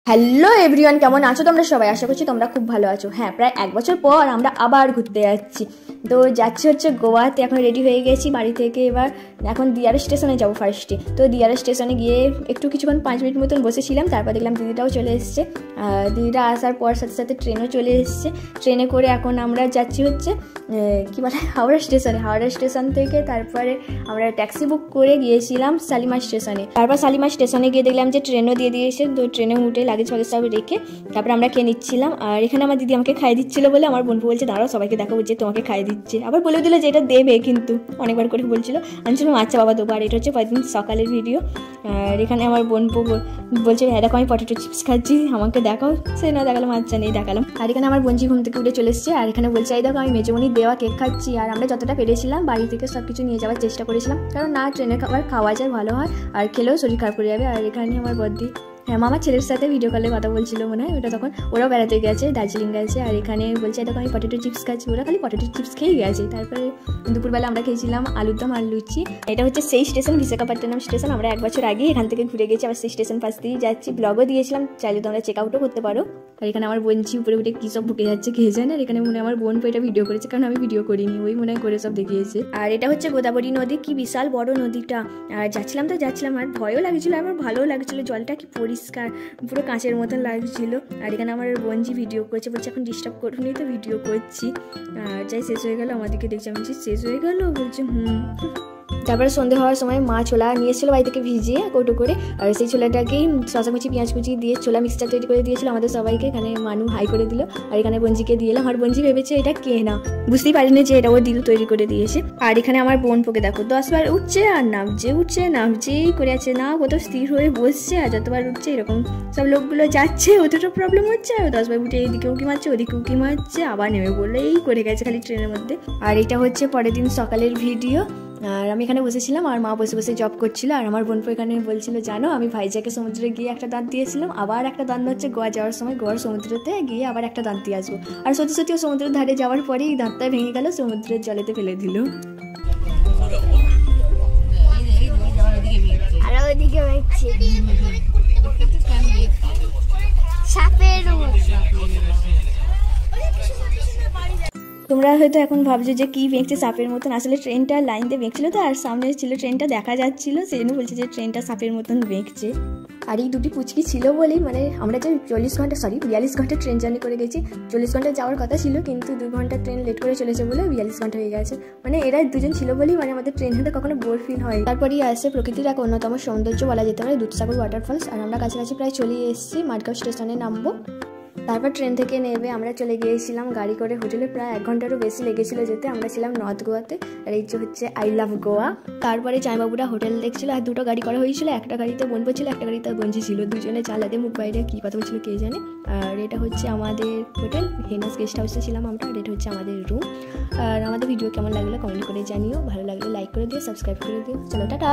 Hello everyone, কেমন আছো তোমরা সবাই? আশা করছি তোমরা খুব ভালো আছো। হ্যাঁ, প্রায় 1 বছর পর আমরা আবার ঘুরতে যাচ্ছি। তো যাচ্ছি হচ্ছে গোয়াতে। এখন রেডি হয়ে গেছি বাড়ি থেকে। এবার এখন দিয়ারা স্টেশনে যাবো ফার্স্টে। তো দিয়ারা স্টেশনে গিয়ে একটু কিছুক্ষণ 5 মিনিট মতন বসেছিলাম। তারপর দেখলাম দিদিটাও চলে এসছে। দিদিটা আসার পর সাথে সাথে ট্রেনও চলে এসছে। ট্রেনে করে এখন আমরা যাচ্ছি হচ্ছে কী বলে হাওড়া স্টেশনে। হাওড়া স্টেশন থেকে তারপরে আমরা ট্যাক্সি বুক করে গিয়েছিলাম শালিমার স্টেশনে। তারপর শালিমার স্টেশনে গিয়ে দেখলাম যে ট্রেনও দিয়ে দিয়েছে। তো ট্রেনে উঠে লাগেজ ফাগেজ সব রেখে তারপরে আমরা খেয়ে নিচ্ছিলাম। আর এখানে আমার দিদি আমাকে খাইয়ে দিচ্ছিলো বলে আমার বোন বলছে দাঁড়াও সবাইকে দেখাবো যে তোমাকে খাইয়ে দিচ্ছে। আবার বলে দিল যে এটা দেবে, কিন্তু অনেকবার করে বলছিল। আমি ছিলাম আচ্ছা বাবা দেবো। আর এটা হচ্ছে কয়েকদিন সকালের ভিডিও। আর এখানে আমার বোন বলছে হ্যাঁ দেখো আমি পটেটো চিপস খাচ্ছি, আমাকে দেখাও। সে না দেখালাম, আচ্ছা নেই দেখালাম। আর এখানে আমার বোনজি ঘুম থেকে উঠে চলে এসছে। আর এখানে বলছে এই দেখো আমি মেজমণির দেওয়া কেক খাচ্ছি। আর আমরা যতটা পেরেছিলাম বাড়ি থেকে সব কিছু নিয়ে যাওয়ার চেষ্টা করেছিলাম, কারণ না ট্রেনের খাবার খাওয়া যায় ভালো হয়, আর খেলেও শরীর খারাপ করে যাবে। আর এখানে আমার বদ্দি হ্যাঁ মামার ছেলের সাথে ভিডিও কলে কথা বলছিল মনে হয়, ওটা তখন ওরাও বেড়াতে গেছে, দার্জিলিং গেছে। আর এখানে বলছে দেখো আমি পটেটো চিপস খাচ্ছি, ওরা খালি পটেটো চিপস খেয়েই গেছে। তারপরে দুপুরবেলা আমরা খেয়েছিলাম আলুর দম আর লুচি। এটা হচ্ছে সেই স্টেশন, বিশাখাপট্টনম স্টেশন। আমরা 1 বছর আগে এখান থেকে ঘুরে গেছি, আবার সেই স্টেশন পাশ দিয়েই যাচ্ছি। ব্লগও দিয়েছিলাম, চাইলে তোমরা চেক আউটও করতে পারো। আর এখানে আমার বোনছি উপরে উঠে কী সব ঢুকে যাচ্ছে খেয়ে যায় না। আর এখানে মনে হয় আমার বোন এটা ভিডিও করেছে, কারণ আমি ভিডিও করিনি, ওই মনে হয় করে সব দেখিয়েছে। আর এটা হচ্ছে গোদাবরী নদী, কি বিশাল বড় নদীটা। আর যাচ্ছিলাম আর ভয়ও লাগছিল, আমার ভালোও লাগছিল। জলটা কি পরিষ্কার, পুরো কাঁচের মতন লাগছিল। আর এখানে আমার বোনজি ভিডিও করছে, বলছে এখন ডিস্টার্ব করুনি, তো ভিডিও করছি। আর যাই শেষ হয়ে গেল, আমাদেরকে দেখছি, আমি শেষ হয়ে গেল, বলছে তারপরে সন্ধে হওয়ার সময় মা ছোলা নিয়ে এসেছিলো বাড়ি থেকে ভিজিয়ে কৌটো করে। আর সেই ছোলাটাকেই শসা কুচি পেঁয়াজ কুচি দিয়ে ছোলা মিক্সচার তৈরি করে দিয়েছিল আমাদের সবাইকে। এখানে মানু হাই করে দিল, আর এখানে বঞ্জিকে দিয়ে এলাম। আর বঞ্জি ভেবেছে এটা কে না, বুঝতেই পারিনি যে এটা ও দিদু তৈরি করে দিয়েছে। আর এখানে আমার বোন পোকে দেখো 10 বার উঠছে আর নামছেই করে আছে, না কত স্থির হয়ে বসছে। আর যতবার উঠছে এরকম সব লোকগুলো যাচ্ছে, অতটা প্রবলেম হচ্ছে। আর 10 বার উঠে এইদিকে উঁকি মারছে, ওদিকে উঁকি মারছে, আবার নেমে পড়লো, এই করে গেছে খালি ট্রেনের মধ্যে। আর এটা হচ্ছে পরের দিন সকালের ভিডিও। আর আমি এখানে বসেছিলাম, আর মা বসে বসে জব করছিল। আর আমার বোনপো এখানে বলছিল জানো আমি ভাইজাকে সমুদ্রে গিয়ে একটা দাঁত দিয়েছিলাম, আবার একটা দাঁত হচ্ছে গোয়া যাওয়ার সময়, গোয়ার সমুদ্রতে গিয়ে আবার একটা দাঁত দিয়ে আসবো। আর সত্যি সত্যি সমুদ্রের ধারে যাওয়ার পরেই দাঁতটা ভেঙে গেল, সমুদ্রের জলেতে ফেলে দিল। তোমরা হয়তো এখন ভাবছো যে কি বেঁকছে সাপের মতন, আসলে ট্রেনটা লাইন দিয়ে বেঁকছিল তো, আর সামনে ছিল ট্রেনটা দেখা যাচ্ছিল, সেই জন্য বলছে যে ট্রেনটা সাপের মতন বেঁকছে। আর এই দুটি পুচকি ছিল বলেই মানে আমরা যে 42 ঘন্টা ট্রেন জার্নি করে গেছি। 40 ঘন্টা যাওয়ার কথা ছিল, কিন্তু 2 ঘন্টা ট্রেন লেট করে চলেছে বলে 42 ঘন্টা হয়ে গেছে। মানে এরা দুজন ছিল বলেই মানে আমাদের ট্রেন হাতে কখনো বোর ফিল হয়। তারপরেই আসে প্রকৃতির এক অন্যতম সৌন্দর্য বলা যেতে পারে দুধসাগর ওয়াটারফলস। আর আমরা কাছাকাছি প্রায় চলে এসেছি, মাডগাঁও স্টেশনে নামবো। তারপর ট্রেন থেকে নেমে আমরা চলে গিয়েছিলাম গাড়ি করে হোটেলে, প্রায় 1 ঘন্টারও বেশি লেগেছিল যেতে। আমরা ছিলাম নর্থ গোয়াতে, আর এই হচ্ছে আই লাভ গোয়া। তারপরে জামাইবাবুরা হোটেল দেখছিল, আর 2টো গাড়ি করা হয়েছিল, একটা গাড়িতে বোনপো ছিল, একটা গাড়িতে বঞ্জি ছিল। দুজনে চালাতে মুখ বাইরে কী কথা বলছিল কে জানে। আর এটা হচ্ছে আমাদের হোটেল, হেনাস গেস্ট হাউসে ছিলাম আমরা। আর এটা হচ্ছে আমাদের রুম। আর আমাদের ভিডিও কেমন লাগলো কমেন্ট করে জানিও, ভালো লাগলে লাইক করে দিও, সাবস্ক্রাইব করে দিও। চলো টাটা।